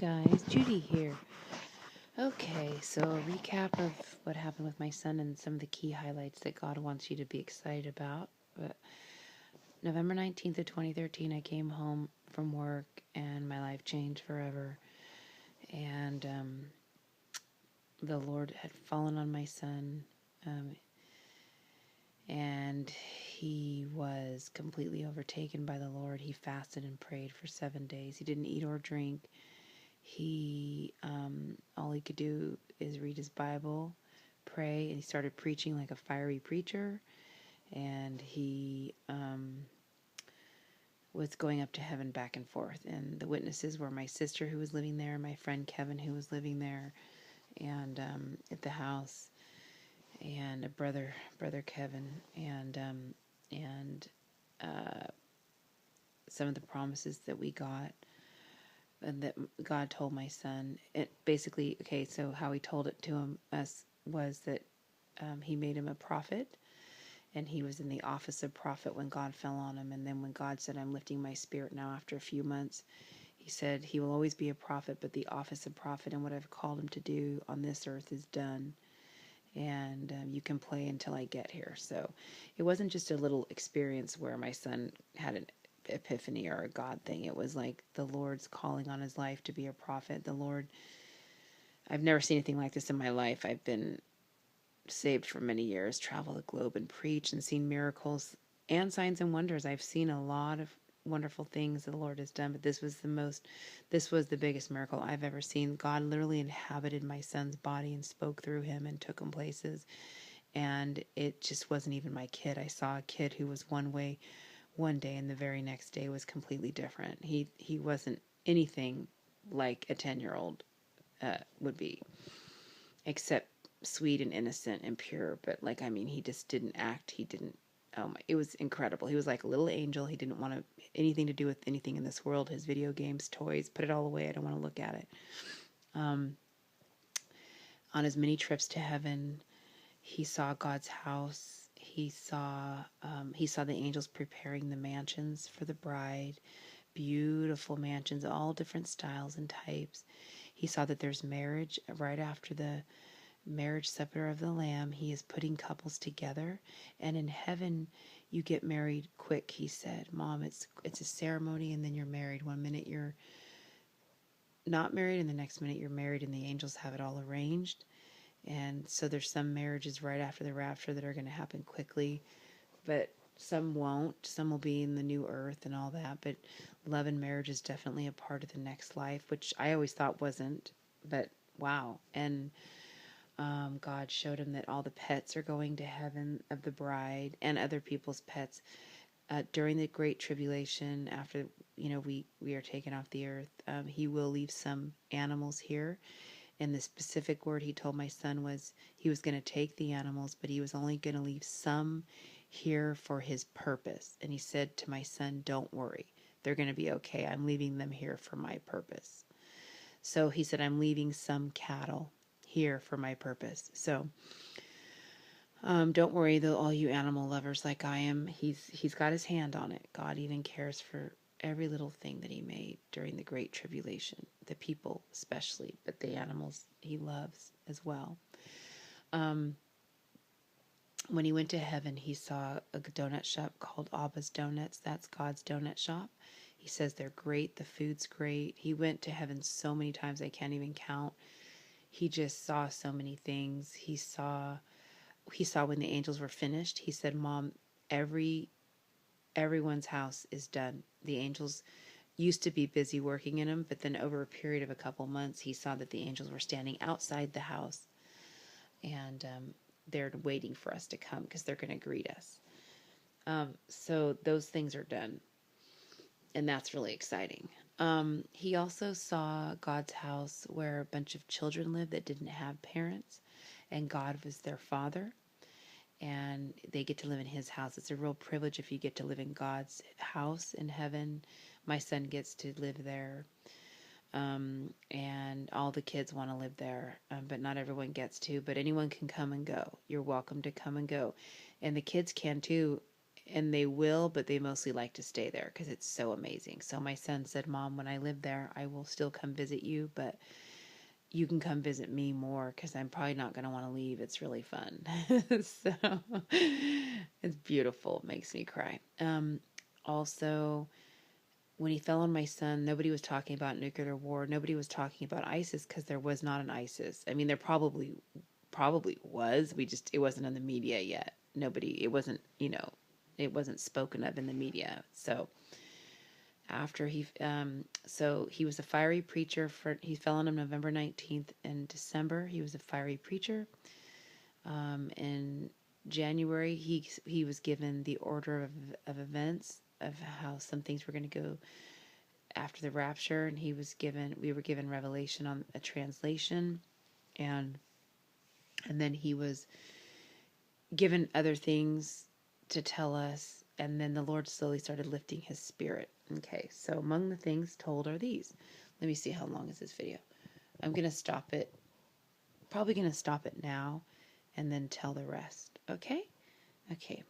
guys, Judy here. Okay, so a recap of what happened with my son and some of the key highlights that God wants you to be excited about. But November 19th of 2013, I came home from work and my life changed forever. And the Lord had fallen on my son, and he was completely overtaken by the Lord. He fasted and prayed for 7 days. He didn't eat or drink. He all he could do is read his Bible, pray, and he started preaching like a fiery preacher. And he was going up to heaven back and forth. And the witnesses were my sister who was living there, my friend Kevin who was living there, and at the house, and a brother Kevin, and some of the promises that we got and that God told my son. It basically, okay, so how he told it to us was that he made him a prophet, and he was in the office of prophet when God fell on him. And then when God said, I'm lifting my spirit now after a few months, he said he will always be a prophet, but the office of prophet and what I've called him to do on this earth is done. And you can play until I get here. So it wasn't just a little experience where my son had an epiphany or a God thing. It was like the Lord's calling on his life to be a prophet. The Lord, I've never seen anything like this in my life. I've been saved for many years, traveled the globe and preached and seen miracles and signs and wonders. I've seen a lot of wonderful things the Lord has done, but this was the biggest miracle I've ever seen. God literally inhabited my son's body and spoke through him and took him places. And it just wasn't even my kid. I saw a kid who was one way one day and the very next day was completely different. He wasn't anything like a 10-year-old would be, except sweet and innocent and pure. But like, I mean, he just didn't act. He didn't. Oh my, it was incredible. He was like a little angel. He didn't want anything to do with anything in this world. His video games, toys, put it all away. I don't want to look at it. On his many trips to heaven, he saw God's house. He saw the angels preparing the mansions for the bride, beautiful mansions, all different styles and types. He saw that there's marriage right after the marriage supper of the Lamb. He is putting couples together, and in heaven you get married quick. He said, Mom, it's a ceremony, and then you're married. One minute you're not married, and the next minute you're married, and the angels have it all arranged. And so there's some marriages right after the rapture that are going to happen quickly, but some won't. Some will be in the new earth and all that. But love and marriage is definitely a part of the next life, which I always thought wasn't. But wow. And God showed him that all the pets are going to heaven of the bride and other people's pets during the Great Tribulation. After we are taken off the earth, he will leave some animals here. And the specific word he told my son was he was going to take the animals, but he was only going to leave some here for his purpose. And he said to my son, don't worry, they're going to be okay. I'm leaving them here for my purpose. So he said, I'm leaving some cattle here for my purpose. So don't worry, though, all you animal lovers like I am. He's got his hand on it. God even cares for every little thing that he made during the Great Tribulation, the people especially, but the animals he loves as well. When he went to heaven, he saw a donut shop called Abba's Donuts. That's God's donut shop. He says they're great. The food's great. He went to heaven so many times I can't even count. He just saw so many things. He saw when the angels were finished. He said, Mom, everyone's house is done. The angels used to be busy working in them, but then over a period of a couple months, he saw that the angels were standing outside the house, and they're waiting for us to come because they're going to greet us. So those things are done, and that's really exciting. He also saw God's house where a bunch of children lived that didn't have parents, and God was their father, and they get to live in his house. It's a real privilege if you get to live in God's house in heaven. My son gets to live there, and all the kids want to live there, but not everyone gets to. But anyone can come and go. You're welcome to come and go, and the kids can too. and they will, but they mostly like to stay there because it's so amazing. So my son said, Mom, when I live there, I will still come visit you, but you can come visit me more because I'm probably not going to want to leave. It's really fun. So it's beautiful. It makes me cry. Also, when he fell on my son, nobody was talking about nuclear war. Nobody was talking about ISIS because there was not an ISIS. I mean, there probably was. It wasn't in the media yet. It wasn't, it wasn't spoken of in the media. So after he was a fiery preacher he fell on him November 19th. In December, he was a fiery preacher. In January, he was given the order of events of how some things were going to go after the rapture, and we were given revelation on a translation, and then he was given other things to tell us, and then the Lord slowly started lifting his spirit. Okay, so among the things told are these. Let me see, how long is this video? I'm going to stop it. Probably going to stop it now and then tell the rest. Okay? Okay.